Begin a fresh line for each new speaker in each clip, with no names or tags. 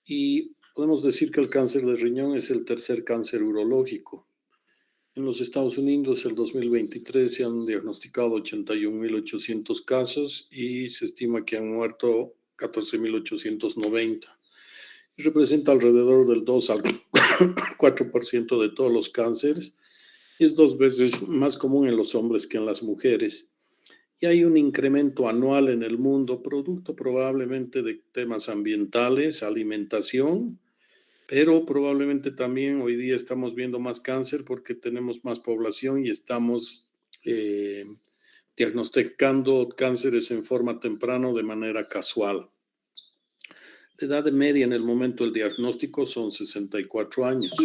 Y podemos decir que el cáncer de riñón es el tercer cáncer urológico. En los Estados Unidos, el 2023 se han diagnosticado 81.800 casos y se estima que han muerto 14.890. Representa alrededor del 2 al 4% de todos los cánceres. Es 2 veces más común en los hombres que en las mujeres. Y hay un incremento anual en el mundo, producto probablemente de temas ambientales, alimentación, pero probablemente también hoy día estamos viendo más cáncer porque tenemos más población y estamos eh, diagnosticando cánceres en forma temprana de manera casual. La edad media en el momento del diagnóstico son 64 años.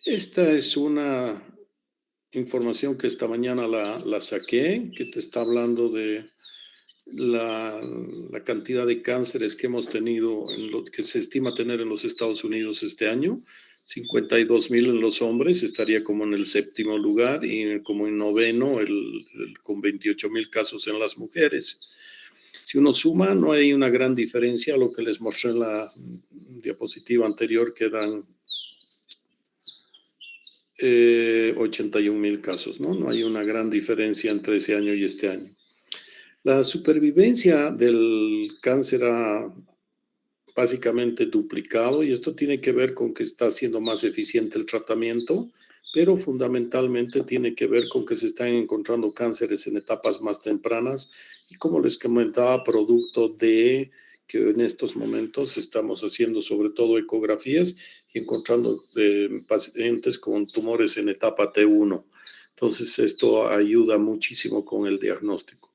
Esta es una información que esta mañana la saqué, que te está hablando de la cantidad de cánceres que hemos tenido, en lo que se estima tener en los Estados Unidos este año. 52.000 en los hombres, estaría como en el séptimo lugar, y como en noveno con 28.000 casos en las mujeres. Si uno suma, no hay una gran diferencia a lo que les mostré en la diapositiva anterior, que eran 81.000 casos, ¿no? No hay una gran diferencia entre ese año y este año. La supervivencia del cáncer ha básicamente duplicado, y esto tiene que ver con que está siendo más eficiente el tratamiento, pero fundamentalmente tiene que ver con que se están encontrando cánceres en etapas más tempranas y, como les comentaba, producto de que en estos momentos estamos haciendo sobre todo ecografías y encontrando pacientes con tumores en etapa T1. Entonces, esto ayuda muchísimo con el diagnóstico.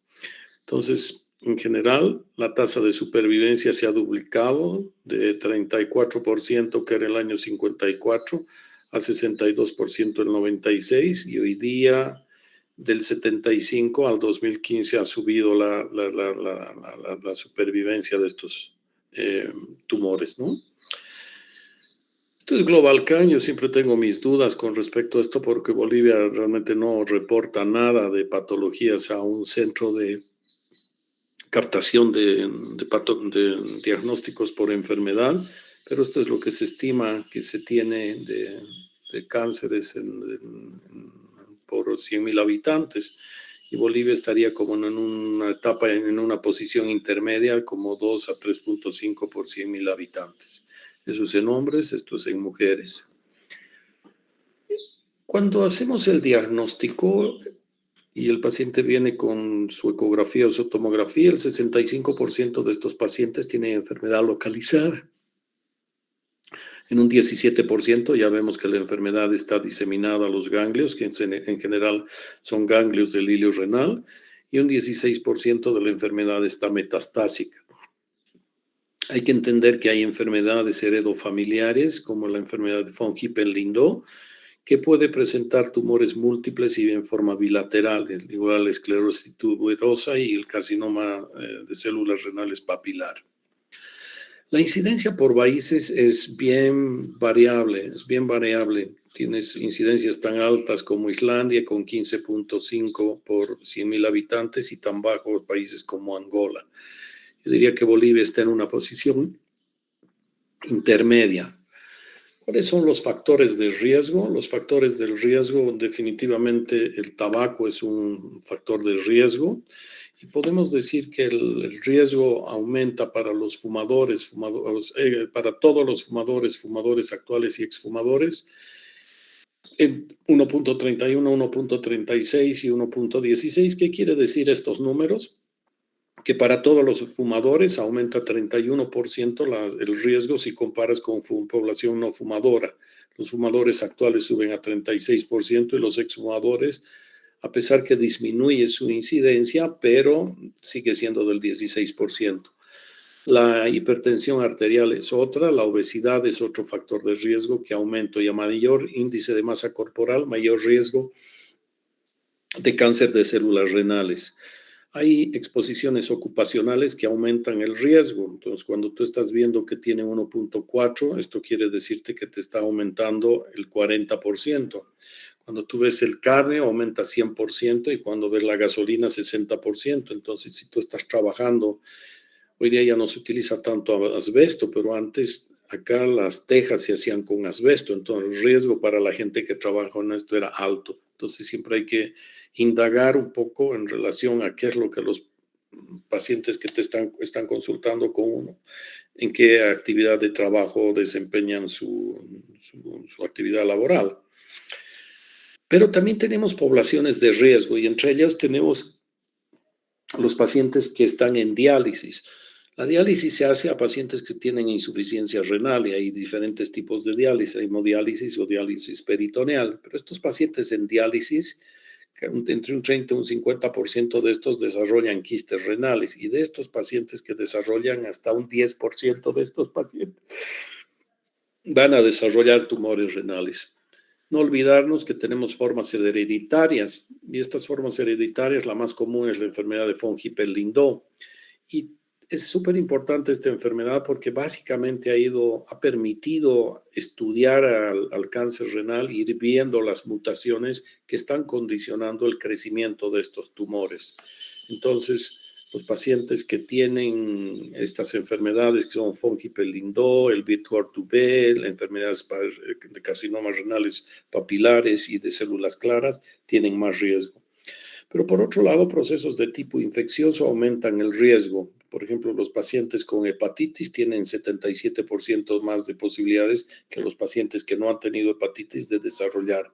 Entonces, en general, la tasa de supervivencia se ha duplicado de 34%, que era el año 54, a 62% en el 96, y hoy día del 75 al 2015 ha subido la supervivencia de estos tumores, ¿no? Esto es GlobalCan. Yo siempre tengo mis dudas con respecto a esto porque Bolivia realmente no reporta nada de patologías a un centro de captación de diagnósticos por enfermedad, pero esto es lo que se estima que se tiene de cánceres por 100.000 habitantes, y Bolivia estaría como en una etapa, en una posición intermedia, como 2 a 3.5 por 100.000 habitantes. Eso es en hombres, esto es en mujeres. Cuando hacemos el diagnóstico y el paciente viene con su ecografía o su tomografía, el 65% de estos pacientes tienen enfermedad localizada. En un 17% ya vemos que la enfermedad está diseminada a los ganglios, que en general son ganglios del hilo renal, y un 16% de la enfermedad está metastásica. Hay que entender que hay enfermedades heredofamiliares, como la enfermedad de von Hippel-Lindau, que puede presentar tumores múltiples y en forma bilateral, igual la esclerosis tuberosa y el carcinoma de células renales papilar. La incidencia por países es bien variable, Tienes incidencias tan altas como Islandia, con 15.5 por 100.000 habitantes, y tan bajos países como Angola. Yo diría que Bolivia está en una posición intermedia. ¿Cuáles son los factores de riesgo? Los factores del riesgo, definitivamente el tabaco es un factor de riesgo, y podemos decir que el riesgo aumenta para los fumadores, para todos los fumadores actuales y exfumadores, en 1.31, 1.36 y 1.16. ¿Qué quiere decir estos números? Que para todos los fumadores aumenta 31% el riesgo si comparas con población no fumadora. Los fumadores actuales suben a 36%, y los exfumadores, a pesar que disminuye su incidencia, pero sigue siendo del 16%. La hipertensión arterial es otra, la obesidad es otro factor de riesgo que aumenta, y a mayor índice de masa corporal, mayor riesgo de cáncer de células renales. Hay exposiciones ocupacionales que aumentan el riesgo. Entonces, cuando tú estás viendo que tiene 1.4, esto quiere decirte que te está aumentando el 40%. Cuando tú ves el carne, aumenta 100%, y cuando ves la gasolina, 60%. Entonces, si tú estás trabajando Hoy día ya no se utiliza tanto asbesto, pero antes acá las tejas se hacían con asbesto, entonces el riesgo para la gente que trabaja en esto era alto. Entonces siempre hay que indagar un poco en relación a qué es lo que los pacientes que te están consultando con uno, en qué actividad de trabajo desempeñan su actividad laboral. Pero también tenemos poblaciones de riesgo y entre ellas tenemos los pacientes que están en diálisis. La diálisis se hace a pacientes que tienen insuficiencia renal y hay diferentes tipos de diálisis, hay hemodiálisis o diálisis peritoneal, pero estos pacientes en diálisis, entre un 30 y un 50% de estos desarrollan quistes renales y de estos pacientes que desarrollan hasta un 10% de estos pacientes van a desarrollar tumores renales. No olvidarnos que tenemos formas hereditarias y estas formas hereditarias, la más común es la enfermedad de von Hippel-Lindau. Y es súper importante esta enfermedad porque básicamente ha permitido estudiar al cáncer renal e ir viendo las mutaciones que están condicionando el crecimiento de estos tumores. Entonces, los pacientes que tienen estas enfermedades, que son von Hippel-Lindau, el Birt-Hort-Dubé, la enfermedad de carcinomas renales papilares y de células claras, tienen más riesgo. Pero por otro lado, procesos de tipo infeccioso aumentan el riesgo. Por ejemplo, los pacientes con hepatitis tienen 77% más de posibilidades que los pacientes que no han tenido hepatitis de desarrollar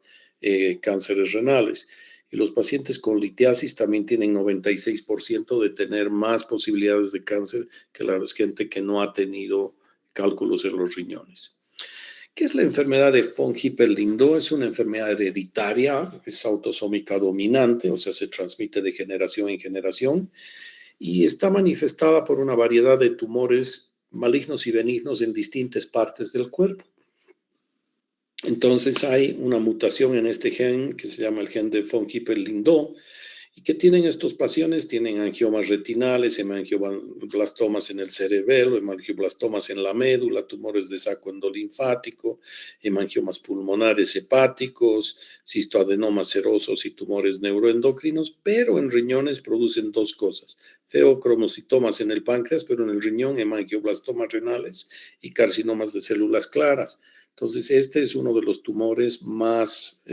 cánceres renales. Y los pacientes con litiasis también tienen 96% de tener más posibilidades de cáncer que la gente que no ha tenido cálculos en los riñones. ¿Qué es la enfermedad de von Hippel-Lindau? Es una enfermedad hereditaria, es autosómica dominante, o sea, se transmite de generación en generación y está manifestada por una variedad de tumores malignos y benignos en distintas partes del cuerpo. Entonces hay una mutación en este gen que se llama el gen de von Hippel-Lindau. ¿Y qué tienen estos pacientes? Tienen angiomas retinales, hemangioblastomas en el cerebelo, hemangioblastomas en la médula, tumores de saco endolinfático, hemangiomas pulmonares hepáticos, cistoadenomas serosos y tumores neuroendocrinos, pero en riñones producen dos cosas: feocromocitomas en el páncreas, pero en el riñón hemangioblastomas renales y carcinomas de células claras. Entonces, este es uno de los tumores más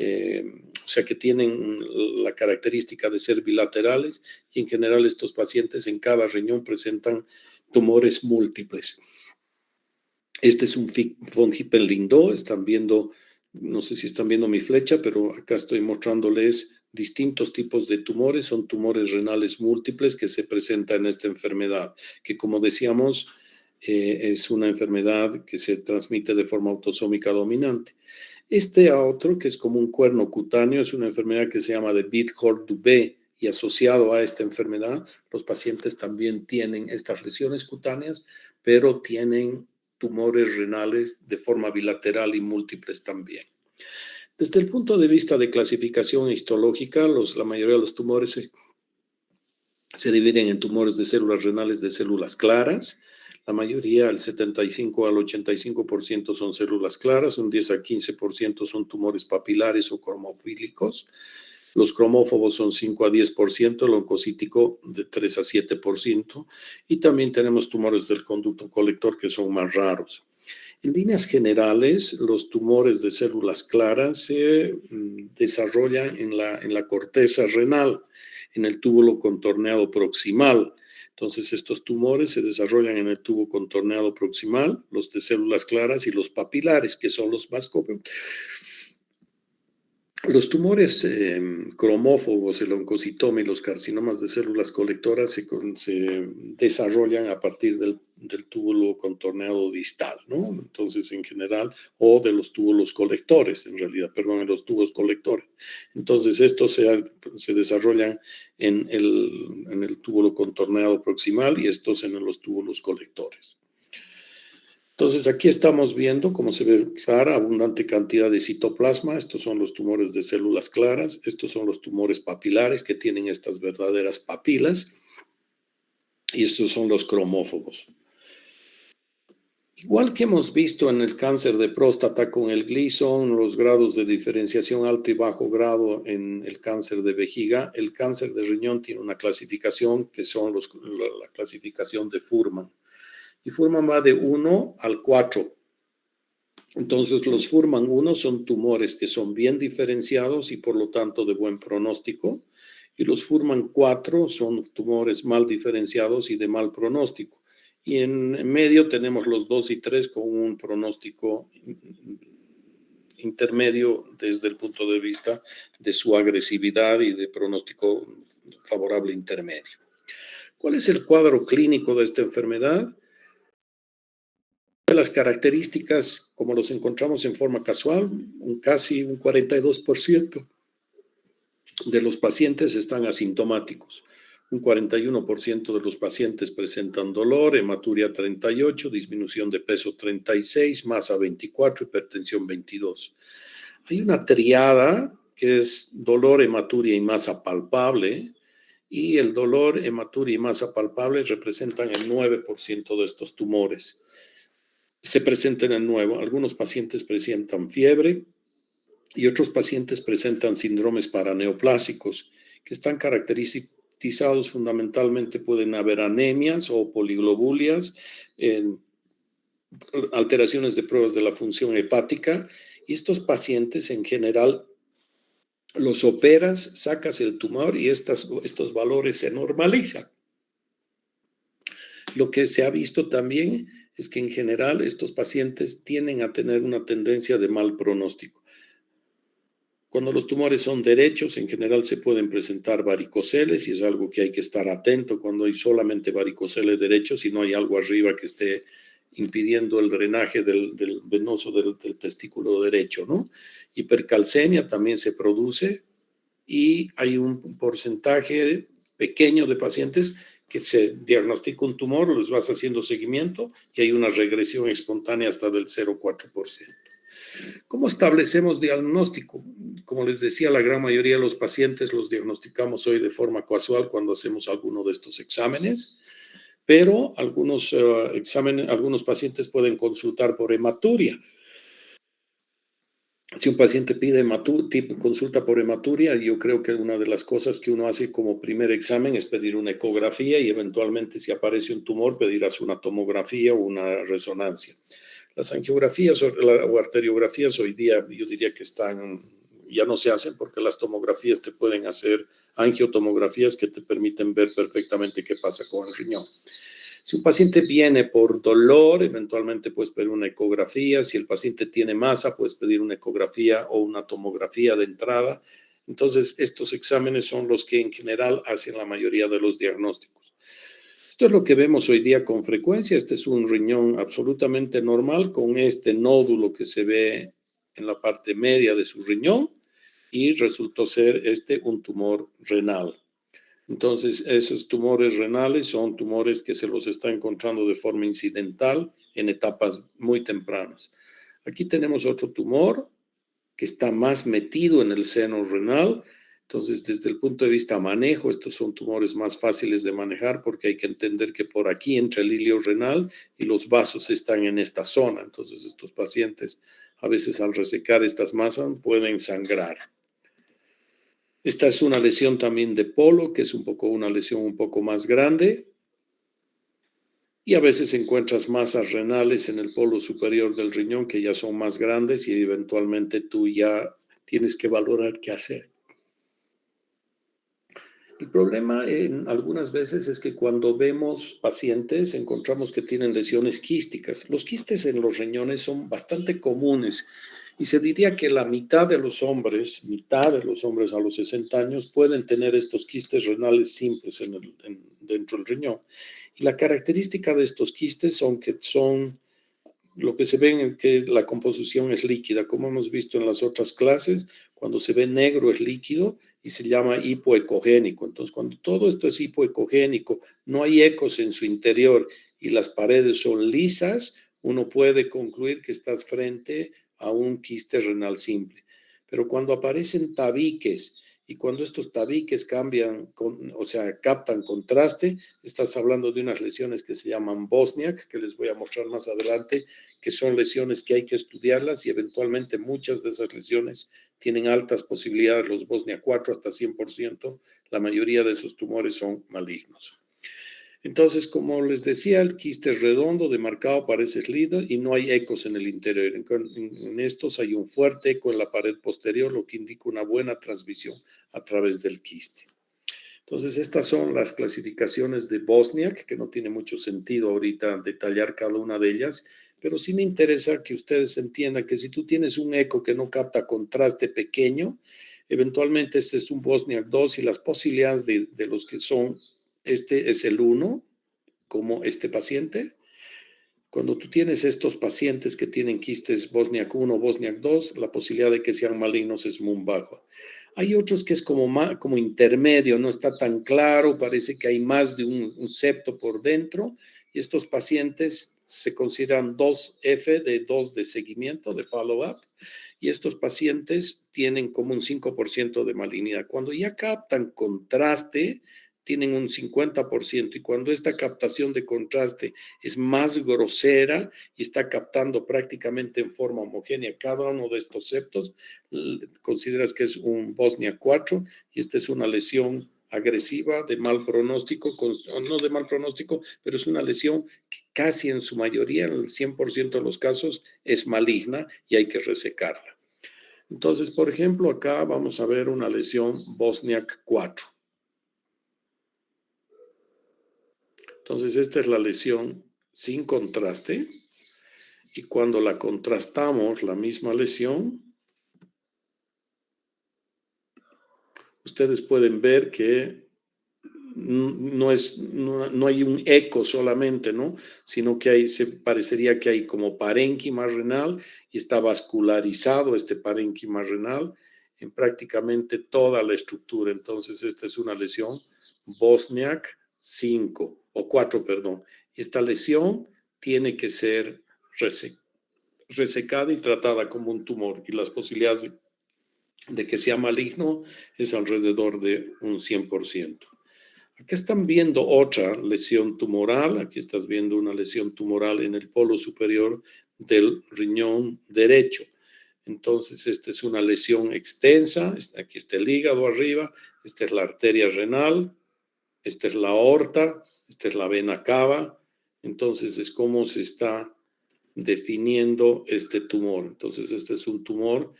o sea, que tienen la característica de ser bilaterales y en general estos pacientes en cada riñón presentan tumores múltiples. Este es un von Hippel-Lindau, están viendo, no sé si están viendo mi flecha, pero acá estoy mostrándoles distintos tipos de tumores, son tumores renales múltiples que se presentan en esta enfermedad, que como decíamos, es una enfermedad que se transmite de forma autosómica dominante. Este otro, que es como un cuerno cutáneo, es una enfermedad que se llama de Birt-Hort-Dubé y asociado a esta enfermedad, los pacientes también tienen estas lesiones cutáneas, pero tienen tumores renales de forma bilateral y múltiples también. Desde el punto de vista de clasificación histológica, la mayoría de los tumores se dividen en tumores de células renales de células claras. La mayoría, el 75 al 85% son células claras, un 10 a 15% son tumores papilares o cromofílicos. Los cromófobos son 5 a 10%, el oncocítico de 3 a 7%, y también tenemos tumores del conducto colector que son más raros. En líneas generales, los tumores de células claras se desarrollan en la corteza renal, en el túbulo contorneado proximal. Entonces, estos tumores se desarrollan en el tubo contorneado proximal, los de células claras y los papilares, que son los más comunes. Los tumores cromófobos, el oncocitoma y los carcinomas de células colectoras se desarrollan a partir del túbulo contorneado distal, ¿no? Entonces, en general, o de los túbulos colectores, en realidad, perdón, en los tubos colectores. Entonces, estos se desarrollan en el túbulo contorneado proximal y estos en los túbulos colectores. Entonces, aquí estamos viendo cómo se ve clara, abundante cantidad de citoplasma. Estos son los tumores de células claras. Estos son los tumores papilares que tienen estas verdaderas papilas. Y estos son los cromófobos. Igual que hemos visto en el cáncer de próstata con el Gleason, los grados de diferenciación alto y bajo grado en el cáncer de vejiga, el cáncer de riñón tiene una clasificación que son la clasificación de Fuhrman. Y Fuhrman va de 1 al 4. Entonces, los Fuhrman 1 son tumores que son bien diferenciados y por lo tanto de buen pronóstico. Y los Fuhrman 4 son tumores mal diferenciados y de mal pronóstico. Y en medio tenemos los 2 y 3 con un pronóstico intermedio desde el punto de vista de su agresividad y de pronóstico favorable intermedio. ¿Cuál es el cuadro clínico de esta enfermedad? Las características, como los encontramos en forma casual, casi un 42% de los pacientes están asintomáticos. Un 41% de los pacientes presentan dolor, hematuria 38, disminución de peso 36, masa 24, hipertensión 22. Hay una triada que es dolor, hematuria y masa palpable, y el dolor, hematuria y masa palpable representan el 9% de estos tumores. Se presentan en nuevo. Algunos pacientes presentan fiebre y otros pacientes presentan síndromes paraneoplásicos que están caracterizados fundamentalmente, pueden haber anemias o poliglobulias, alteraciones de pruebas de la función hepática, y estos pacientes en general los operas, sacas el tumor y estos valores se normalizan. Lo que se ha visto también es que en general estos pacientes tienden a tener una tendencia de mal pronóstico. Cuando los tumores son derechos, en general se pueden presentar varicoceles y es algo que hay que estar atento cuando hay solamente varicoceles derechos y no hay algo arriba que esté impidiendo el drenaje del venoso del testículo derecho, ¿no? Hipercalcemia también se produce y hay un porcentaje pequeño de pacientes que se diagnostica un tumor, les vas haciendo seguimiento y hay una regresión espontánea hasta del 0,4%. ¿Cómo establecemos diagnóstico? Como les decía, la gran mayoría de los pacientes los diagnosticamos hoy de forma casual cuando hacemos alguno de estos exámenes, pero algunos pacientes pueden consultar por hematuria. Si un paciente pide consulta por hematuria, yo creo que una de las cosas que uno hace como primer examen es pedir una ecografía y eventualmente si aparece un tumor pedirás una tomografía o una resonancia. Las angiografías o arteriografías hoy día yo diría que ya no se hacen porque las tomografías te pueden hacer angiotomografías que te permiten ver perfectamente qué pasa con el riñón. Si un paciente viene por dolor, eventualmente puedes pedir una ecografía. Si el paciente tiene masa, puedes pedir una ecografía o una tomografía de entrada. Entonces, estos exámenes son los que en general hacen la mayoría de los diagnósticos. Esto es lo que vemos hoy día con frecuencia. Este es un riñón absolutamente normal con este nódulo que se ve en la parte media de su riñón y resultó ser un tumor renal. Entonces, esos tumores renales son tumores que se los está encontrando de forma incidental en etapas muy tempranas. Aquí tenemos otro tumor que está más metido en el seno renal. Entonces, desde el punto de vista manejo, estos son tumores más fáciles de manejar porque hay que entender que por aquí entra el hilio renal y los vasos están en esta zona. Entonces, estos pacientes a veces al resecar estas masas pueden sangrar. Esta es una lesión también de polo, que es una lesión un poco más grande. Y a veces encuentras masas renales en el polo superior del riñón que ya son más grandes y eventualmente tú ya tienes que valorar qué hacer. El problema algunas veces es que cuando vemos pacientes encontramos que tienen lesiones quísticas. Los quistes en los riñones son bastante comunes y se diría que la mitad de los hombres a los 60 años pueden tener estos quistes renales simples dentro del riñón. Y la característica de estos quistes son que lo que se ve es que la composición es líquida, como hemos visto en las otras clases, cuando se ve negro es líquido y se llama hipoecogénico. Entonces, cuando todo esto es hipoecogénico, no hay ecos en su interior y las paredes son lisas, uno puede concluir que estás frente a un quiste renal simple. Pero cuando aparecen tabiques y cuando estos tabiques cambian, o sea, captan contraste, estás hablando de unas lesiones que se llaman Bosniak, que les voy a mostrar más adelante, que son lesiones que hay que estudiarlas y eventualmente muchas de esas lesiones tienen altas posibilidades, los Bosniak 4 hasta 100%, la mayoría de esos tumores son malignos. Entonces, como les decía, el quiste es redondo, demarcado, parece slido y no hay ecos en el interior. En estos hay un fuerte eco en la pared posterior, lo que indica una buena transmisión a través del quiste. Entonces, estas son las clasificaciones de Bosniak, que no tiene mucho sentido ahorita detallar cada una de ellas, pero sí me interesa que ustedes entiendan que si tú tienes un eco que no capta contraste pequeño, eventualmente este es un Bosniak 2 y las posibilidades de los que son, este es el 1, como este paciente. Cuando tú tienes estos pacientes que tienen quistes Bosniak 1, Bosniak 2, la posibilidad de que sean malignos es muy baja. Hay otros que es como intermedio, no está tan claro, parece que hay más de un septo por dentro, y estos pacientes se consideran 2F de 2 de seguimiento, de follow-up, y estos pacientes tienen como un 5% de malignidad. Cuando ya captan contraste, tienen un 50%, y cuando esta captación de contraste es más grosera y está captando prácticamente en forma homogénea cada uno de estos septos, consideras que es un Bosniak 4 y esta es una lesión agresiva de mal pronóstico, no de mal pronóstico, pero es una lesión que casi en su mayoría, en el 100% de los casos, es maligna y hay que resecarla. Entonces, por ejemplo, acá vamos a ver una lesión Bosniak 4. Entonces, esta es la lesión sin contraste y cuando la contrastamos, la misma lesión, ustedes pueden ver que no hay un eco solamente, ¿no? Sino que parecería que hay como parénquima renal y está vascularizado este parénquima renal en prácticamente toda la estructura. Entonces, esta es una lesión Bosniak 5 o 4, perdón. Esta lesión tiene que ser resecada y tratada como un tumor y las posibilidades de que sea maligno es alrededor de un 100%. Aquí están viendo otra lesión tumoral. Aquí estás viendo una lesión tumoral en el polo superior del riñón derecho. Entonces, esta es una lesión extensa. Aquí está el hígado arriba. Esta es la arteria renal. Esta es la aorta. Esta es la vena cava. Entonces, es cómo se está definiendo este tumor. Entonces, este es un tumor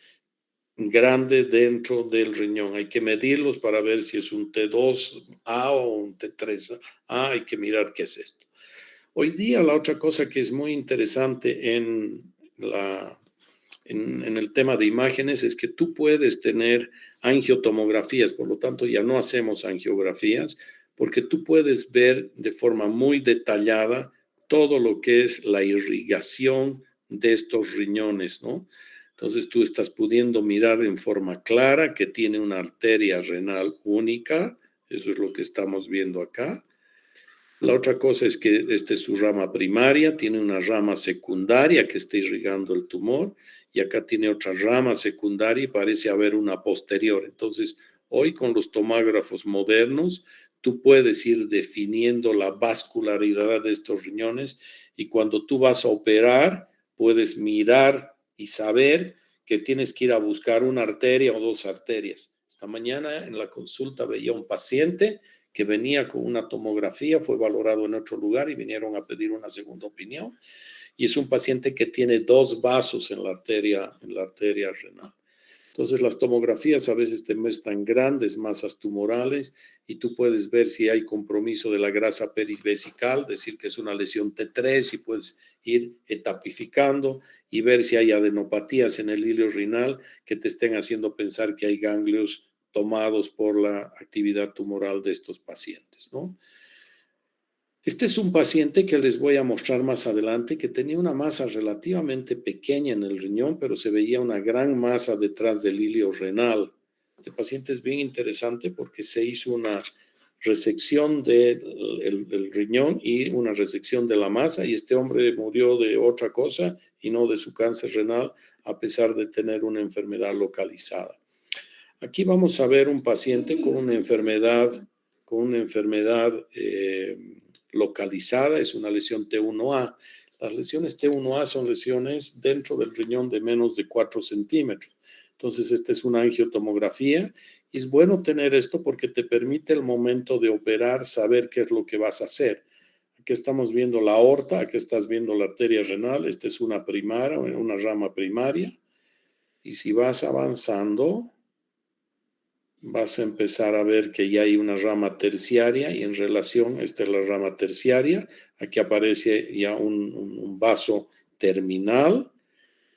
grande dentro del riñón. Hay que medirlos para ver si es un T2A o un T3A. Hay que mirar qué es esto. Hoy día la otra cosa que es muy interesante en el tema de imágenes es que tú puedes tener angiotomografías, por lo tanto ya no hacemos angiografías, porque tú puedes ver de forma muy detallada todo lo que es la irrigación de estos riñones, ¿no? Entonces tú estás pudiendo mirar en forma clara que tiene una arteria renal única, eso es lo que estamos viendo acá. La otra cosa es que esta es su rama primaria, tiene una rama secundaria que está irrigando el tumor y acá tiene otra rama secundaria y parece haber una posterior. Entonces, hoy con los tomógrafos modernos, tú puedes ir definiendo la vascularidad de estos riñones y cuando tú vas a operar, puedes mirar y saber que tienes que ir a buscar una arteria o dos arterias. Esta mañana en la consulta veía un paciente que venía con una tomografía, fue valorado en otro lugar y vinieron a pedir una segunda opinión. Y es un paciente que tiene 2 vasos en la arteria renal. Entonces, las tomografías a veces te muestran grandes masas tumorales y tú puedes ver si hay compromiso de la grasa perivesical, decir que es una lesión T3 y puedes ir etapificando y ver si hay adenopatías en el hilo renal que te estén haciendo pensar que hay ganglios tomados por la actividad tumoral de estos pacientes, ¿no? Este es un paciente que les voy a mostrar más adelante que tenía una masa relativamente pequeña en el riñón, pero se veía una gran masa detrás del hilio renal. Este paciente es bien interesante porque se hizo una resección del riñón y una resección de la masa y este hombre murió de otra cosa y no de su cáncer renal a pesar de tener una enfermedad localizada. Aquí vamos a ver un paciente con una enfermedad localizada, es una lesión T1A. Las lesiones T1A son lesiones dentro del riñón de menos de 4 centímetros. Entonces, esta es una angiotomografía y es bueno tener esto porque te permite el momento de operar saber qué es lo que vas a hacer. Aquí estamos viendo la aorta, aquí estás viendo la arteria renal, esta es una primaria, una rama primaria. Y si vas avanzando, vas a empezar a ver que ya hay una rama terciaria y en relación, esta es la rama terciaria, aquí aparece ya un vaso terminal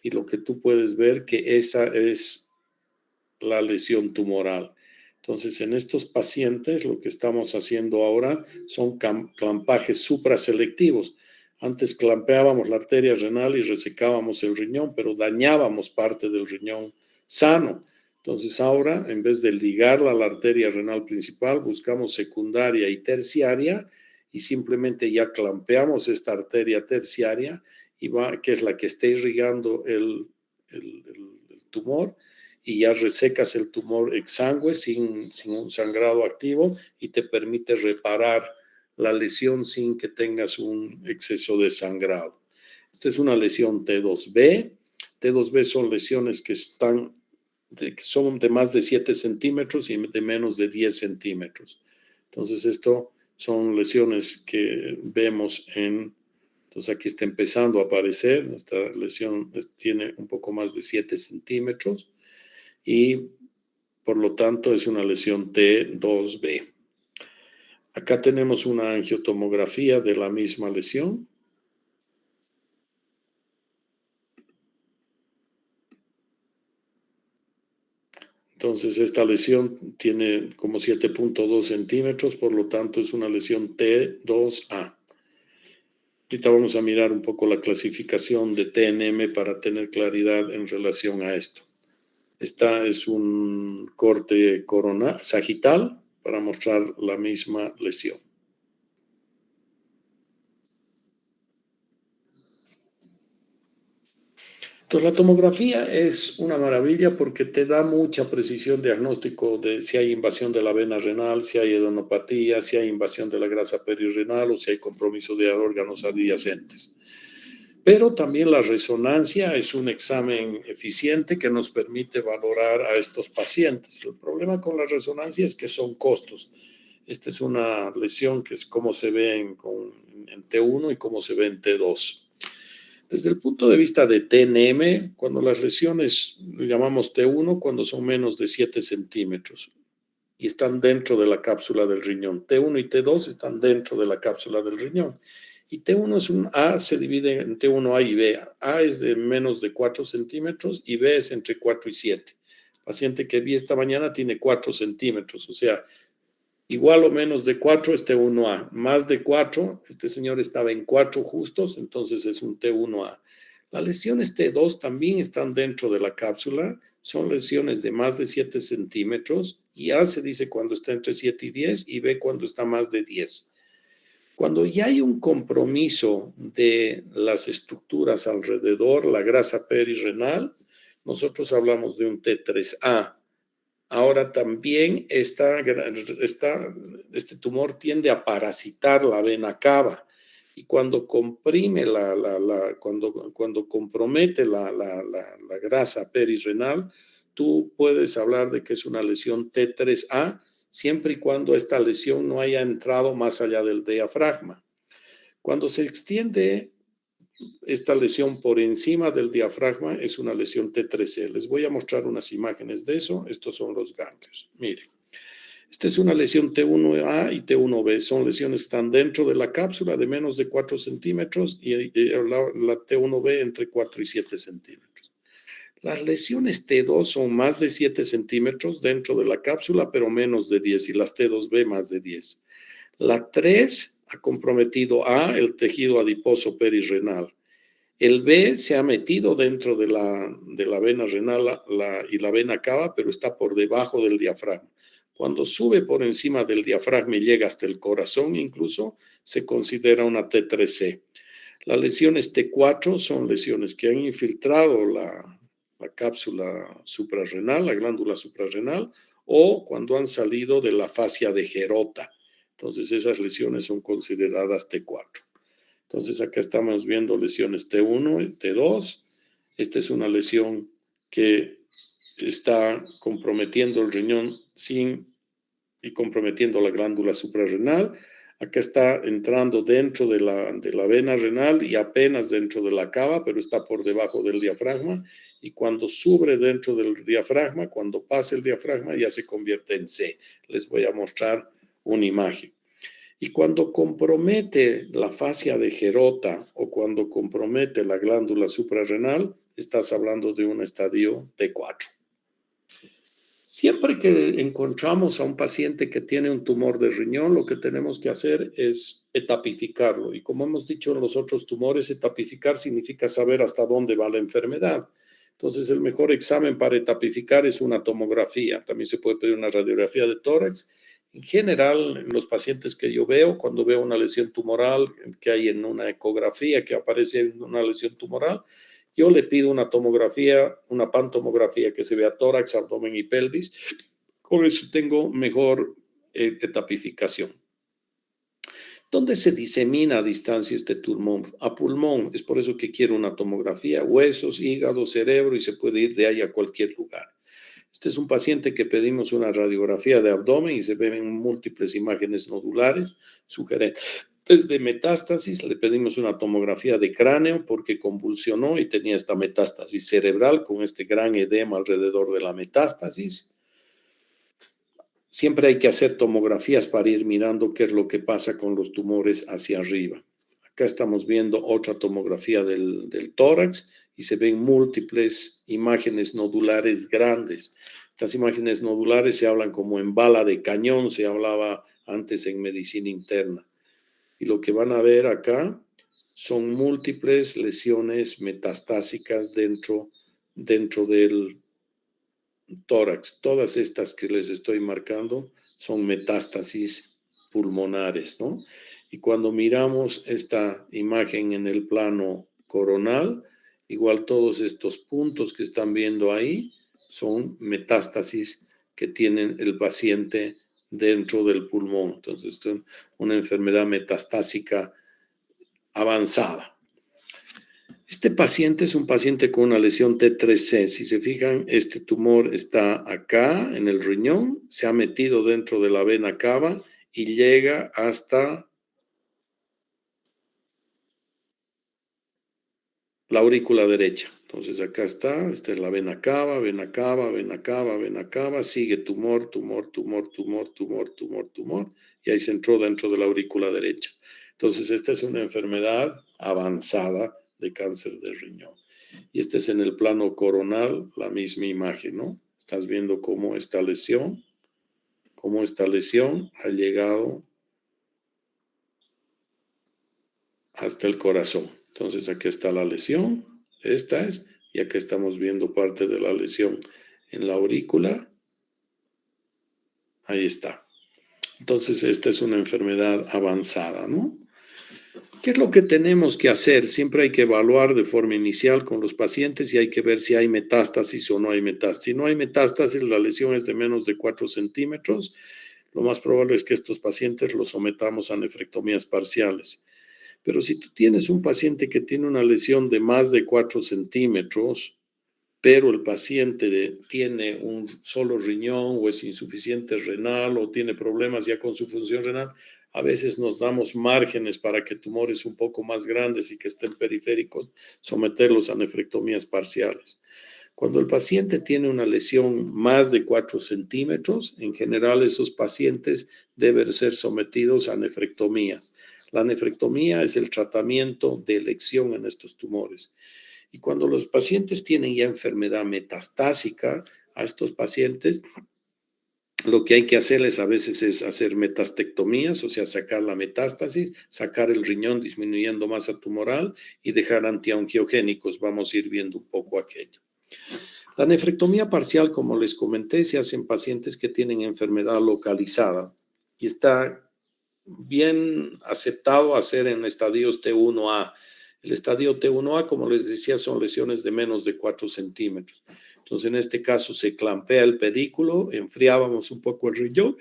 y lo que tú puedes ver que esa es la lesión tumoral. Entonces, en estos pacientes, lo que estamos haciendo ahora son clampajes supraselectivos. Antes clampeábamos la arteria renal y resecábamos el riñón, pero dañábamos parte del riñón sano. Entonces, ahora, en vez de ligarla a la arteria renal principal, buscamos secundaria y terciaria y simplemente ya clampeamos esta arteria terciaria, que es la que está irrigando el tumor, y ya resecas el tumor exangüe sin un sangrado activo y te permite reparar la lesión sin que tengas un exceso de sangrado. Esta es una lesión T2B. T2B son lesiones que son de más de 7 centímetros y de menos de 10 centímetros. Entonces, esto son lesiones que vemos entonces aquí está empezando a aparecer, esta lesión tiene un poco más de 7 centímetros y por lo tanto es una lesión T2B. Acá tenemos una angiotomografía de la misma lesión. Entonces esta lesión tiene como 7.2 centímetros, por lo tanto es una lesión T2A. Ahorita vamos a mirar un poco la clasificación de TNM para tener claridad en relación a esto. Esta es un corte sagital para mostrar la misma lesión. Entonces, la tomografía es una maravilla porque te da mucha precisión diagnóstico de si hay invasión de la vena renal, si hay adenopatía, si hay invasión de la grasa perirenal o si hay compromiso de órganos adyacentes. Pero también la resonancia es un examen eficiente que nos permite valorar a estos pacientes. El problema con la resonancia es que son costos. Esta es una lesión que es como se ve en T1 y cómo se ve en T2. Desde el punto de vista de TNM, cuando las lesiones le llamamos T1 cuando son menos de 7 centímetros y están dentro de la cápsula del riñón. T1 y T2 están dentro de la cápsula del riñón. Y T1 es un A, se divide en T1A y B. A es de menos de 4 centímetros y B es entre 4 y 7. El paciente que vi esta mañana tiene 4 centímetros, o sea, igual o menos de 4 es T1A. Más de 4, este señor estaba en 4 justos, entonces es un T1A. Las lesiones T2 también están dentro de la cápsula, son lesiones de más de 7 centímetros, y A se dice cuando está entre 7 y 10, y B cuando está más de 10. Cuando ya hay un compromiso de las estructuras alrededor, la grasa perirenal, nosotros hablamos de un T3A. Ahora también este tumor tiende a parasitar la vena cava y cuando comprime cuando compromete la grasa perirenal, tú puedes hablar de que es una lesión T3A siempre y cuando esta lesión no haya entrado más allá del diafragma. Cuando se extiende esta lesión por encima del diafragma es una lesión T3C. Les voy a mostrar unas imágenes de eso. Estos son los ganglios. Miren, esta es una lesión T1A y T1B. Son lesiones que están dentro de la cápsula de menos de 4 centímetros y la T1B entre 4 y 7 centímetros. Las lesiones T2 son más de 7 centímetros dentro de la cápsula, pero menos de 10, y las T2B más de 10. La 3 ha comprometido el tejido adiposo perirenal. El B se ha metido dentro de la vena renal y la vena cava, pero está por debajo del diafragma. Cuando sube por encima del diafragma y llega hasta el corazón incluso, se considera una T3C. Las lesiones T4 son lesiones que han infiltrado la cápsula suprarrenal, la glándula suprarrenal, o cuando han salido de la fascia de Gerota. Entonces, esas lesiones son consideradas T4. Entonces, acá estamos viendo lesiones T1 y T2. Esta es una lesión que está comprometiendo el riñón y comprometiendo la glándula suprarrenal. Acá está entrando dentro de la vena renal y apenas dentro de la cava, pero está por debajo del diafragma. Y cuando sube dentro del diafragma, cuando pasa el diafragma, ya se convierte en C. Les voy a mostrar una imagen. Y cuando compromete la fascia de Gerota o cuando compromete la glándula suprarrenal, estás hablando de un estadio T4. Siempre que encontramos a un paciente que tiene un tumor de riñón, lo que tenemos que hacer es etapificarlo. Y como hemos dicho en los otros tumores, etapificar significa saber hasta dónde va la enfermedad. Entonces, el mejor examen para etapificar es una tomografía. También se puede pedir una radiografía de tórax. En general, en los pacientes que yo veo, cuando veo una lesión tumoral que hay en una ecografía que aparece una lesión tumoral, yo le pido una tomografía, una pantomografía que se vea tórax, abdomen y pelvis. Con eso tengo mejor etapificación. ¿Dónde se disemina a distancia este pulmón? A pulmón, es por eso que quiero una tomografía, huesos, hígado, cerebro, y se puede ir de ahí a cualquier lugar. Este es un paciente que pedimos una radiografía de abdomen y se ven múltiples imágenes nodulares sugerentes de metástasis. Le pedimos una tomografía de cráneo porque convulsionó y tenía esta metástasis cerebral con este gran edema alrededor de la metástasis. Siempre hay que hacer tomografías para ir mirando qué es lo que pasa con los tumores hacia arriba. Acá estamos viendo otra tomografía del tórax y se ven múltiples imágenes nodulares grandes. Estas imágenes nodulares se hablan como en bala de cañón, se hablaba antes en medicina interna. Y lo que van a ver acá son múltiples lesiones metastásicas dentro del tórax. Todas estas que les estoy marcando son metástasis pulmonares, ¿no? Y cuando miramos esta imagen en el plano coronal, igual todos estos puntos que están viendo ahí son metástasis que tienen el paciente dentro del pulmón. Entonces, esto es una enfermedad metastásica avanzada. Este paciente es un paciente con una lesión T3C. Si se fijan, este tumor está acá en el riñón, se ha metido dentro de la vena cava y llega hasta la aurícula derecha. Entonces acá está, esta es la vena cava, vena cava, vena cava, vena cava, sigue tumor, tumor, tumor, tumor, tumor, tumor, tumor, y ahí se entró dentro de la aurícula derecha. Entonces esta es una enfermedad avanzada de cáncer de riñón. Y este es en el plano coronal, la misma imagen, ¿no? Estás viendo cómo esta lesión ha llegado hasta el corazón. Entonces aquí está la lesión, esta es, y aquí estamos viendo parte de la lesión en la aurícula. Ahí está. Entonces esta es una enfermedad avanzada, ¿no? ¿Qué es lo que tenemos que hacer? Siempre hay que evaluar de forma inicial con los pacientes y hay que ver si hay metástasis o no hay metástasis. Si no hay metástasis, la lesión es de menos de 4 centímetros. Lo más probable es que estos pacientes los sometamos a nefrectomías parciales. Pero si tú tienes un paciente que tiene una lesión de más de 4 centímetros, pero el paciente tiene un solo riñón o es insuficiente renal o tiene problemas ya con su función renal, a veces nos damos márgenes para que tumores un poco más grandes y que estén periféricos, someterlos a nefrectomías parciales. Cuando el paciente tiene una lesión más de 4 centímetros, en general esos pacientes deben ser sometidos a nefrectomías. La nefrectomía es el tratamiento de elección en estos tumores. Y cuando los pacientes tienen ya enfermedad metastásica, a estos pacientes lo que hay que hacerles a veces es hacer metastectomías, o sea, sacar la metástasis, sacar el riñón disminuyendo masa tumoral y dejar antiangiogénicos. Vamos a ir viendo un poco aquello. La nefrectomía parcial, como les comenté, se hace en pacientes que tienen enfermedad localizada y está bien aceptado hacer en estadios T1A. El estadio T1A, como les decía, son lesiones de menos de 4 centímetros. Entonces, en este caso se clampea el pedículo, enfriábamos un poco el riñón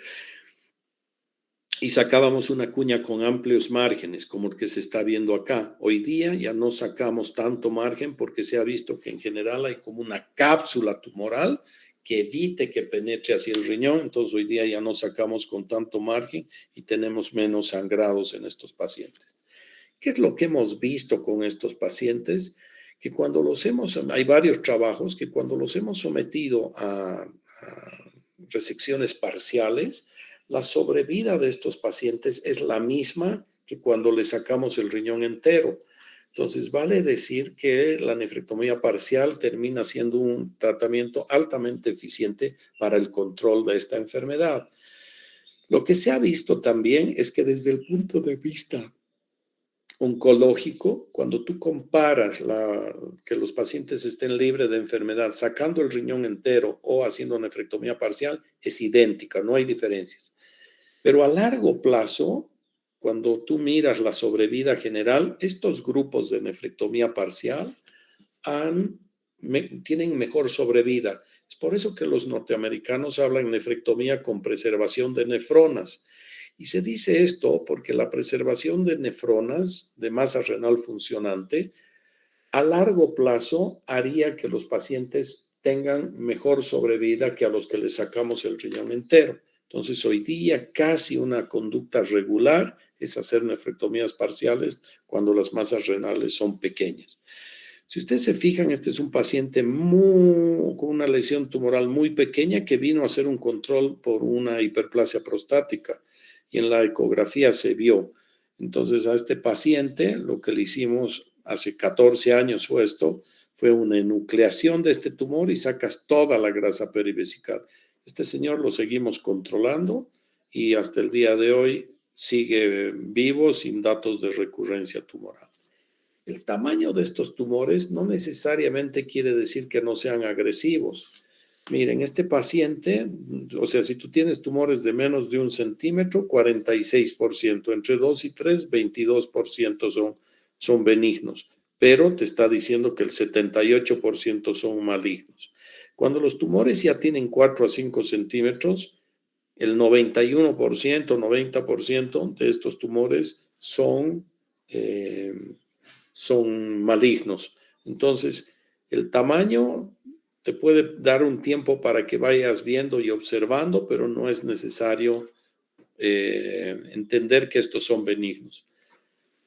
y sacábamos una cuña con amplios márgenes, como el que se está viendo acá. Hoy día ya no sacamos tanto margen porque se ha visto que en general hay como una cápsula tumoral que evite que penetre hacia el riñón. Entonces hoy día ya no sacamos con tanto margen y tenemos menos sangrados en estos pacientes. ¿Qué es lo que hemos visto con estos pacientes? Que cuando hay varios trabajos que cuando los hemos sometido a resecciones parciales, la sobrevida de estos pacientes es la misma que cuando le sacamos el riñón entero. Entonces, vale decir que la nefrectomía parcial termina siendo un tratamiento altamente eficiente para el control de esta enfermedad. Lo que se ha visto también es que desde el punto de vista oncológico, cuando tú comparas que los pacientes estén libres de enfermedad sacando el riñón entero o haciendo nefrectomía parcial, es idéntica, no hay diferencias. Pero a largo plazo, cuando tú miras la sobrevida general, estos grupos de nefrectomía parcial tienen mejor sobrevida. Es por eso que los norteamericanos hablan nefrectomía con preservación de nefronas. Y se dice esto porque la preservación de nefronas, de masa renal funcionante, a largo plazo haría que los pacientes tengan mejor sobrevida que a los que les sacamos el riñón entero. Entonces, hoy día casi una conducta regular es hacer nefrectomías parciales cuando las masas renales son pequeñas. Si ustedes se fijan, este es un paciente con una lesión tumoral muy pequeña que vino a hacer un control por una hiperplasia prostática y en la ecografía se vio. Entonces a este paciente lo que le hicimos hace 14 años fue una enucleación de este tumor y sacas toda la grasa perivesical. Este señor lo seguimos controlando y hasta el día de hoy sigue vivo sin datos de recurrencia tumoral. El tamaño de estos tumores no necesariamente quiere decir que no sean agresivos. Miren, este paciente, o sea, si tú tienes tumores de menos de 1 centímetro, 46%, entre 2 y 3, 22% son benignos, pero te está diciendo que el 78% son malignos. Cuando los tumores ya tienen 4 a 5 centímetros, el 91%, 90% de estos tumores son malignos. Entonces, el tamaño te puede dar un tiempo para que vayas viendo y observando, pero no es necesario entender que estos son benignos.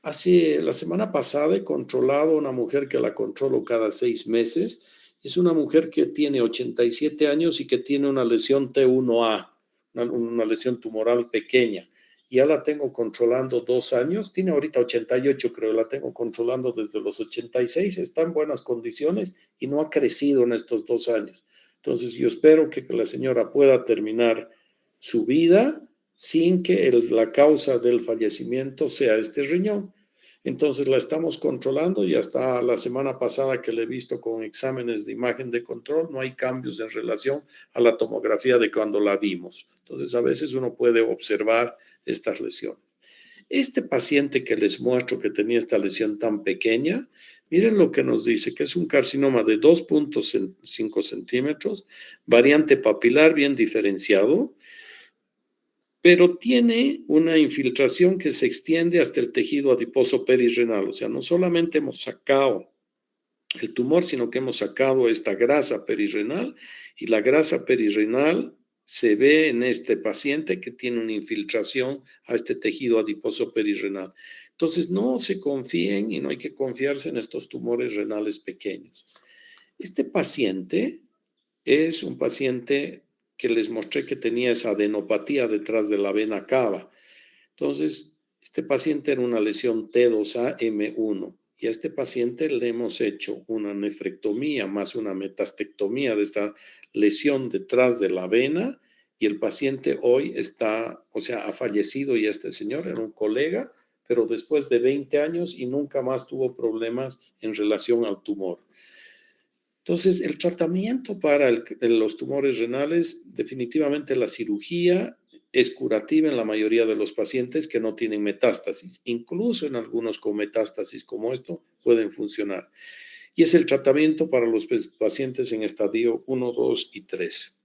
Así, la semana pasada he controlado a una mujer que la controlo cada 6 meses. Es una mujer que tiene 87 años y que tiene una lesión T1A, una lesión tumoral pequeña. Ya la tengo controlando 2 años, tiene ahorita 88 creo, la tengo controlando desde los 86, está en buenas condiciones y no ha crecido en estos 2 años. Entonces yo espero que la señora pueda terminar su vida sin que la causa del fallecimiento sea este riñón. Entonces la estamos controlando y hasta la semana pasada que le he visto con exámenes de imagen de control, no hay cambios en relación a la tomografía de cuando la vimos. Entonces a veces uno puede observar estas lesiones. Este paciente que les muestro que tenía esta lesión tan pequeña, miren lo que nos dice, que es un carcinoma de 2.5 centímetros, variante papilar bien diferenciado, pero tiene una infiltración que se extiende hasta el tejido adiposo perirrenal. O sea, no solamente hemos sacado el tumor, sino que hemos sacado esta grasa perirrenal y la grasa perirrenal se ve en este paciente que tiene una infiltración a este tejido adiposo perirrenal. Entonces, no se confíen y no hay que confiarse en estos tumores renales pequeños. Este paciente es un paciente que les mostré que tenía esa adenopatía detrás de la vena cava. Entonces, este paciente era una lesión T2A-M1 y a este paciente le hemos hecho una nefrectomía más una metastectomía de esta lesión detrás de la vena y el paciente hoy ha fallecido y este señor era un colega, pero después de 20 años y nunca más tuvo problemas en relación al tumor. Entonces, el tratamiento para los tumores renales, definitivamente la cirugía es curativa en la mayoría de los pacientes que no tienen metástasis. Incluso en algunos con metástasis como esto pueden funcionar. Y es el tratamiento para los pacientes en estadio 1, 2 y 3.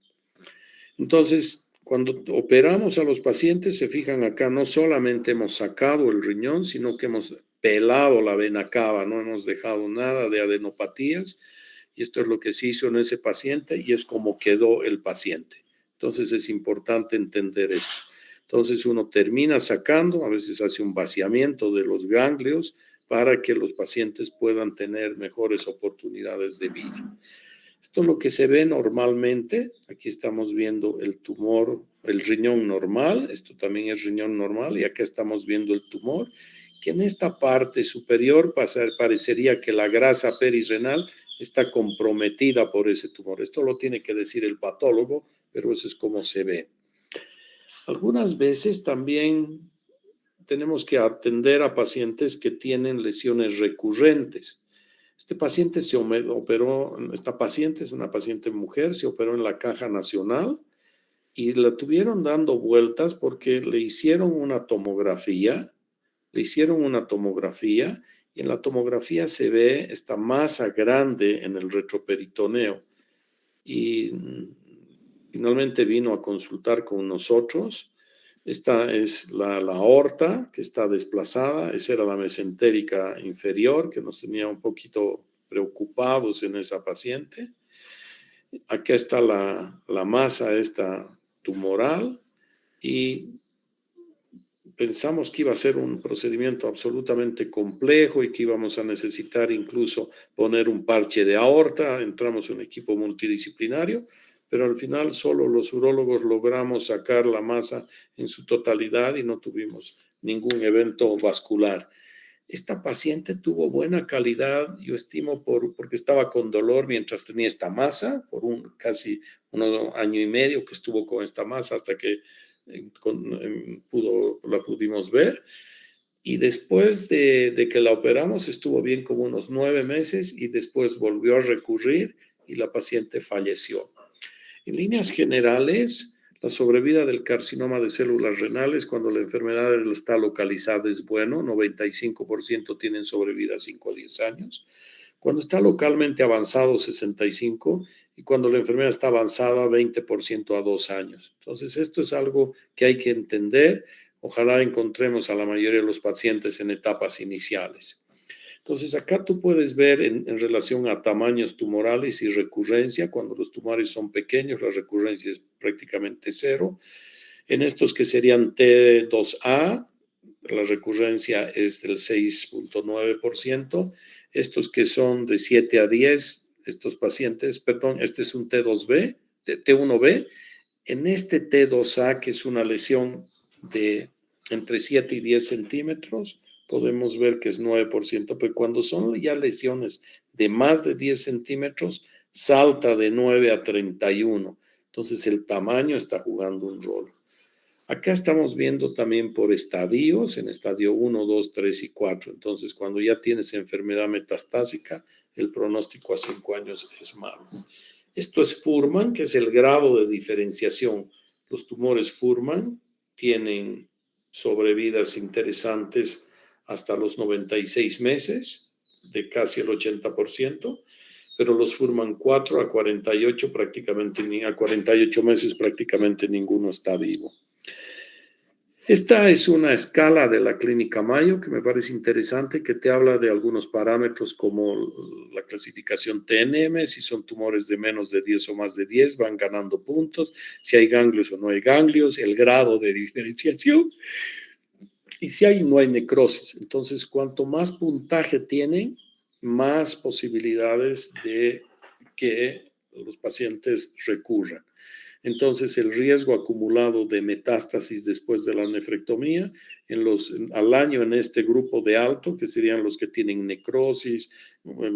Entonces, cuando operamos a los pacientes, se fijan acá, no solamente hemos sacado el riñón, sino que hemos pelado la vena cava, no hemos dejado nada de adenopatías. Y esto es lo que se hizo en ese paciente y es como quedó el paciente. Entonces es importante entender esto. Entonces uno termina sacando, a veces hace un vaciamiento de los ganglios para que los pacientes puedan tener mejores oportunidades de vida. Esto es lo que se ve normalmente. Aquí estamos viendo el tumor, el riñón normal. Esto también es riñón normal. Y acá estamos viendo el tumor, que en esta parte superior parecería que la grasa perirrenal está comprometida por ese tumor. Esto lo tiene que decir el patólogo, pero eso es como se ve. Algunas veces también tenemos que atender a pacientes que tienen lesiones recurrentes. Este paciente se operó, esta paciente es una paciente mujer, se operó en la Caja Nacional y la tuvieron dando vueltas porque le hicieron una tomografía y en la tomografía se ve esta masa grande en el retroperitoneo y finalmente vino a consultar con nosotros. Esta es la aorta que está desplazada, esa era la mesentérica inferior que nos tenía un poquito preocupados en esa paciente. Acá está la masa esta tumoral y pensamos que iba a ser un procedimiento absolutamente complejo y que íbamos a necesitar incluso poner un parche de aorta. Entramos en un equipo multidisciplinario, pero al final solo los urólogos logramos sacar la masa en su totalidad y no tuvimos ningún evento vascular. Esta paciente tuvo buena calidad, yo estimo, porque estaba con dolor mientras tenía esta masa, por casi un año y medio que estuvo con esta masa hasta que la pudimos ver. Y después de que la operamos estuvo bien como unos 9 meses y después volvió a recurrir y la paciente falleció. En líneas generales, la sobrevida del carcinoma de células renales cuando la enfermedad está localizada es bueno, 95% tienen sobrevida a 5 a 10 años. Cuando está localmente avanzado, 65%, y cuando la enfermedad está avanzada, 20% a 2 años. Entonces, esto es algo que hay que entender. Ojalá encontremos a la mayoría de los pacientes en etapas iniciales. Entonces, acá tú puedes ver en relación a tamaños tumorales y recurrencia, cuando los tumores son pequeños, la recurrencia es prácticamente cero. En estos que serían T2A, la recurrencia es del 6.9%. Estos que son de 7 a 10, estos pacientes, perdón, este es un T2B, T1B. En este T2A, que es una lesión de entre 7 y 10 centímetros, podemos ver que es 9%, pero cuando son ya lesiones de más de 10 centímetros, salta de 9 a 31. Entonces el tamaño está jugando un rol. Acá estamos viendo también por estadios, en estadio 1, 2, 3 y 4. Entonces, cuando ya tienes enfermedad metastásica, el pronóstico a 5 años es malo. Esto es Fuhrmann, que es el grado de diferenciación. Los tumores Fuhrmann tienen sobrevidas interesantes hasta los 96 meses, de casi el 80%, pero los Fuhrmann 4 a 48, a 48 meses prácticamente ninguno está vivo. Esta es una escala de la Clínica Mayo que me parece interesante, que te habla de algunos parámetros como la clasificación TNM, si son tumores de menos de 10 o más de 10, van ganando puntos, si hay ganglios o no hay ganglios, el grado de diferenciación y si hay o no hay necrosis. Entonces, cuanto más puntaje tienen, más posibilidades de que los pacientes recurran. Entonces, el riesgo acumulado de metástasis después de la nefrectomía al año en este grupo de alto, que serían los que tienen necrosis,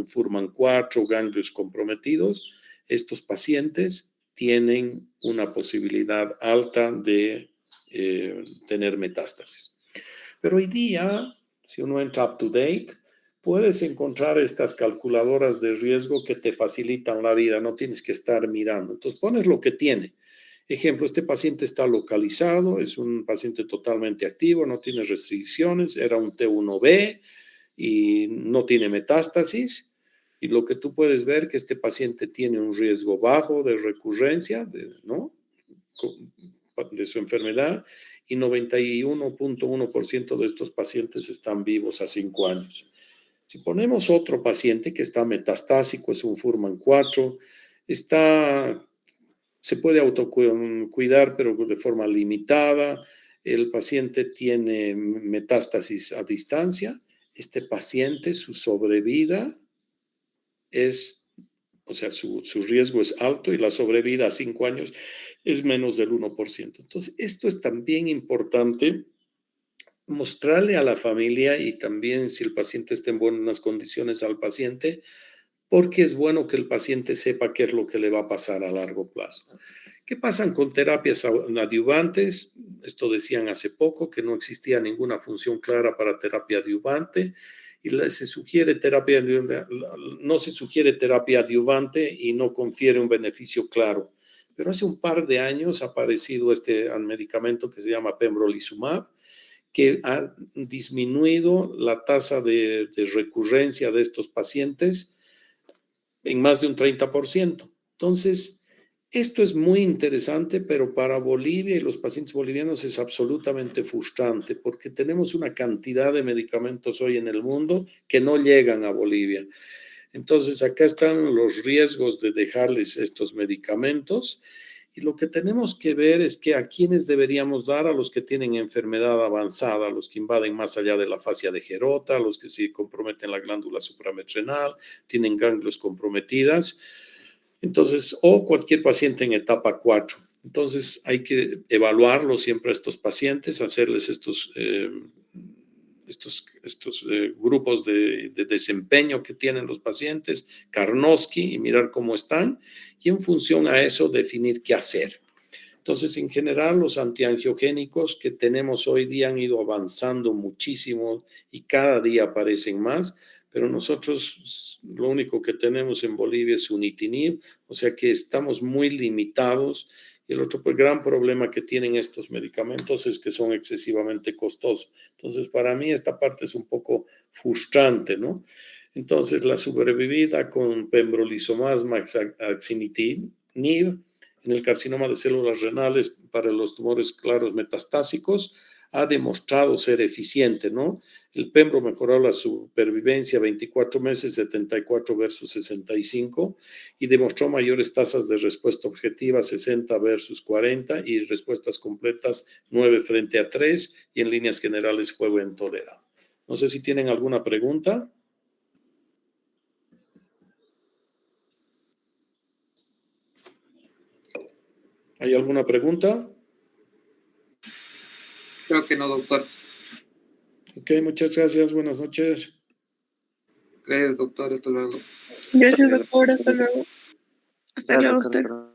Fuhrmann 4, ganglios comprometidos, estos pacientes tienen una posibilidad alta de tener metástasis. Pero hoy día, si uno entra up to date, puedes encontrar estas calculadoras de riesgo que te facilitan la vida, no tienes que estar mirando. Entonces pones lo que tiene Ejemplo, este paciente está localizado, es un paciente totalmente activo, no tiene restricciones, era un T1B y no tiene metástasis. Y lo que tú puedes ver que este paciente tiene un riesgo bajo de recurrencia, ¿no? De su enfermedad, y 91.1% de estos pacientes están vivos a 5 años. Si ponemos otro paciente que está metastásico, es un Fuhrmann 4, se puede autocuidar, pero de forma limitada. El paciente tiene metástasis a distancia. Este paciente, su sobrevida o sea, su riesgo es alto y la sobrevida a 5 años es menos del 1%. Entonces, esto es también importante mostrarle a la familia y también si el paciente está en buenas condiciones al paciente, porque es bueno que el paciente sepa qué es lo que le va a pasar a largo plazo. ¿Qué pasan con terapias adyuvantes? Esto decían hace poco, que no existía ninguna función clara para terapia adyuvante y se sugiere no se sugiere terapia adyuvante y no confiere un beneficio claro. Pero hace un par de años ha aparecido este medicamento que se llama pembrolizumab, que ha disminuido la tasa de recurrencia de estos pacientes en más de un 30%. Entonces, esto es muy interesante, pero para Bolivia y los pacientes bolivianos es absolutamente frustrante porque tenemos una cantidad de medicamentos hoy en el mundo que no llegan a Bolivia. Entonces, acá están los riesgos de dejarles estos medicamentos y lo que tenemos que ver es que a quiénes deberíamos dar, a los que tienen enfermedad avanzada, a los que invaden más allá de la fascia de Gerota, a los que se comprometen la glándula suprarrenal, tienen ganglios comprometidas. Entonces, o cualquier paciente en etapa 4. Entonces, hay que evaluarlo siempre a estos pacientes, hacerles estos grupos de desempeño que tienen los pacientes, Karnofsky, y mirar cómo están, y en función a eso definir qué hacer. Entonces, en general, los antiangiogénicos que tenemos hoy día han ido avanzando muchísimo y cada día aparecen más, pero nosotros lo único que tenemos en Bolivia es sunitinib, o sea que estamos muy limitados. Y el otro gran problema que tienen estos medicamentos es que son excesivamente costosos. Entonces, para mí esta parte es un poco frustrante, ¿no? Entonces, la sobrevivida con pembrolizumab, axitinib, en el carcinoma de células renales para los tumores claros metastásicos, ha demostrado ser eficiente, ¿no? El pembro mejoró la supervivencia 24 meses, 74 versus 65, y demostró mayores tasas de respuesta objetiva, 60 versus 40, y respuestas completas 9 frente a 3, y en líneas generales fue buen tolerado. No sé si tienen alguna pregunta. ¿Hay alguna pregunta?
Creo que no, doctor.
Ok, muchas gracias. Buenas noches.
Gracias, doctor. Hasta luego.
Gracias, doctor. Hasta luego. Hasta luego, doctor.